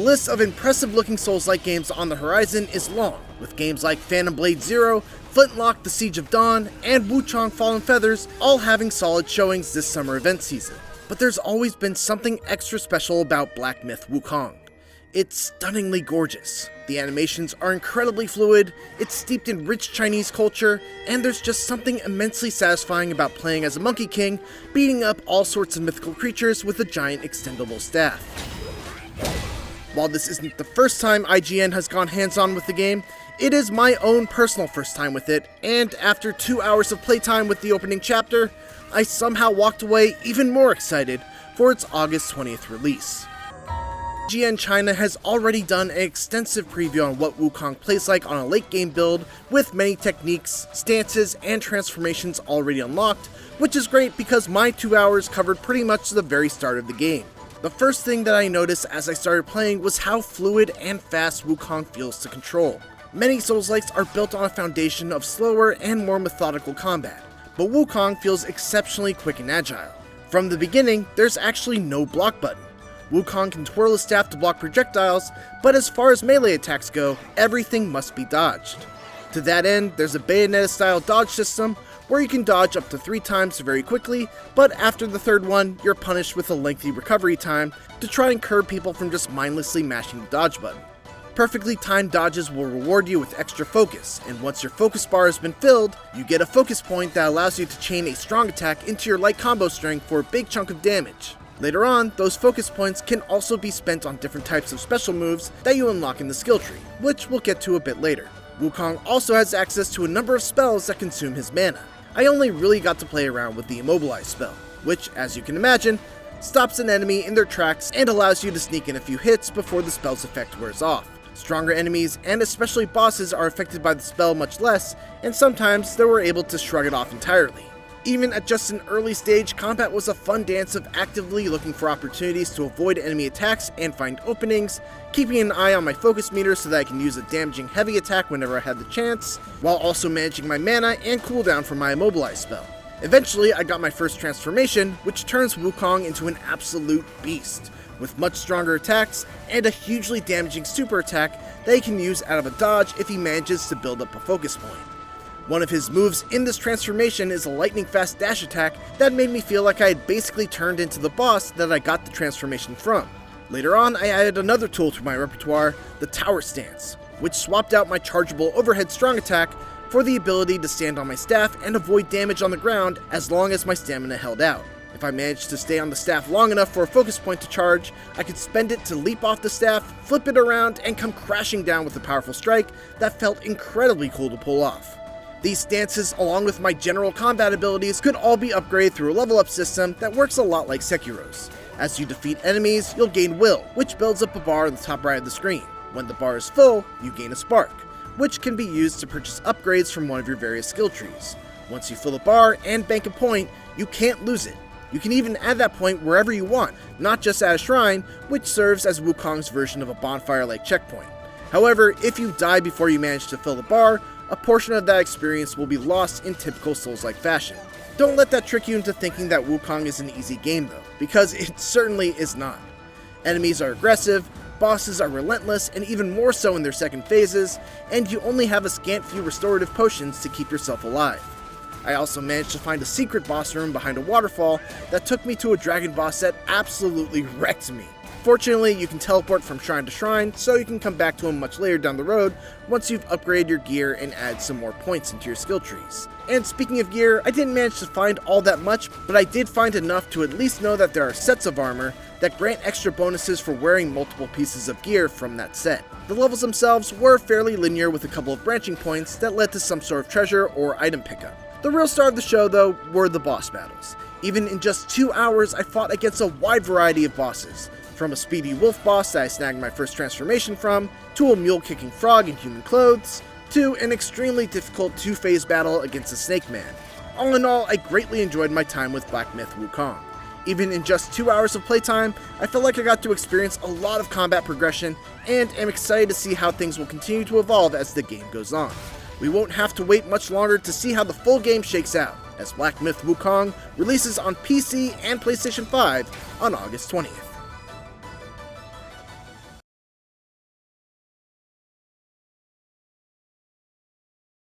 list of impressive looking Souls-like games on the horizon is long, with games like Phantom Blade Zero, Flintlock The Siege of Dawn, and Wukong Fallen Feathers all having solid showings this summer event season. But there's always been something extra special about Black Myth Wukong. It's stunningly gorgeous. The animations are incredibly fluid, it's steeped in rich Chinese culture, and there's just something immensely satisfying about playing as a Monkey King, beating up all sorts of mythical creatures with a giant extendable staff. While this isn't the first time IGN has gone hands-on with the game, it is my own personal first time with it, and after 2 hours of playtime with the opening chapter, I somehow walked away even more excited for its August 20th release. IGN China has already done an extensive preview on what Wukong plays like on a late game build, with many techniques, stances, and transformations already unlocked, which is great because my 2 hours covered pretty much the very start of the game. The first thing that I noticed as I started playing was how fluid and fast Wukong feels to control. Many Souls-likes are built on a foundation of slower and more methodical combat, but Wukong feels exceptionally quick and agile. From the beginning, there's actually no block button. Wukong can twirl his staff to block projectiles, but as far as melee attacks go, everything must be dodged. To that end, there's a Bayonetta-style dodge system, where you can dodge up to 3 times very quickly, but after the third one, you're punished with a lengthy recovery time to try and curb people from just mindlessly mashing the dodge button. Perfectly timed dodges will reward you with extra focus, and once your focus bar has been filled, you get a focus point that allows you to chain a strong attack into your light combo string for a big chunk of damage. Later on, those focus points can also be spent on different types of special moves that you unlock in the skill tree, which we'll get to a bit later. Wukong also has access to a number of spells that consume his mana. I only really got to play around with the Immobilize spell, which, as you can imagine, stops an enemy in their tracks and allows you to sneak in a few hits before the spell's effect wears off. Stronger enemies, and especially bosses, are affected by the spell much less, and sometimes they were able to shrug it off entirely. Even at just an early stage, combat was a fun dance of actively looking for opportunities to avoid enemy attacks and find openings, keeping an eye on my focus meter so that I can use a damaging heavy attack whenever I had the chance, while also managing my mana and cooldown for my Immobilize spell. Eventually, I got my first transformation, which turns Wukong into an absolute beast, with much stronger attacks and a hugely damaging super attack that he can use out of a dodge if he manages to build up a focus point. One of his moves in this transformation is a lightning fast dash attack that made me feel like I had basically turned into the boss that I got the transformation from. Later on, I added another tool to my repertoire, the Tower Stance, which swapped out my chargeable overhead strong attack for the ability to stand on my staff and avoid damage on the ground as long as my stamina held out. If I managed to stay on the staff long enough for a focus point to charge, I could spend it to leap off the staff, flip it around, and come crashing down with a powerful strike that felt incredibly cool to pull off. These stances, along with my general combat abilities, could all be upgraded through a level up system that works a lot like Sekiro's. As you defeat enemies, you'll gain Will, which builds up a bar in the top right of the screen. When the bar is full, you gain a Spark, which can be used to purchase upgrades from one of your various skill trees. Once you fill the bar and bank a point, you can't lose it. You can even add that point wherever you want, not just at a shrine, which serves as Wukong's version of a bonfire-like checkpoint. However, if you die before you manage to fill the bar, a portion of that experience will be lost in typical Souls-like fashion. Don't let that trick you into thinking that Wukong is an easy game though, because it certainly is not. Enemies are aggressive, bosses are relentless, and even more so in their second phases, and you only have a scant few restorative potions to keep yourself alive. I also managed to find a secret boss room behind a waterfall that took me to a dragon boss that absolutely wrecked me. Fortunately, you can teleport from shrine to shrine, so you can come back to him much later down the road once you've upgraded your gear and add some more points into your skill trees. And speaking of gear, I didn't manage to find all that much, but I did find enough to at least know that there are sets of armor that grant extra bonuses for wearing multiple pieces of gear from that set. The levels themselves were fairly linear with a couple of branching points that led to some sort of treasure or item pickup. The real star of the show, though, were the boss battles. Even in just 2 hours, I fought against a wide variety of bosses. From a speedy wolf boss that I snagged my first transformation from, to a mule-kicking frog in human clothes, to an extremely difficult 2-phase battle against a snake man. All in all, I greatly enjoyed my time with Black Myth Wukong. Even in just 2 hours of playtime, I felt like I got to experience a lot of combat progression, and am excited to see how things will continue to evolve as the game goes on. We won't have to wait much longer to see how the full game shakes out, as Black Myth Wukong releases on PC and PlayStation 5 on August 20th.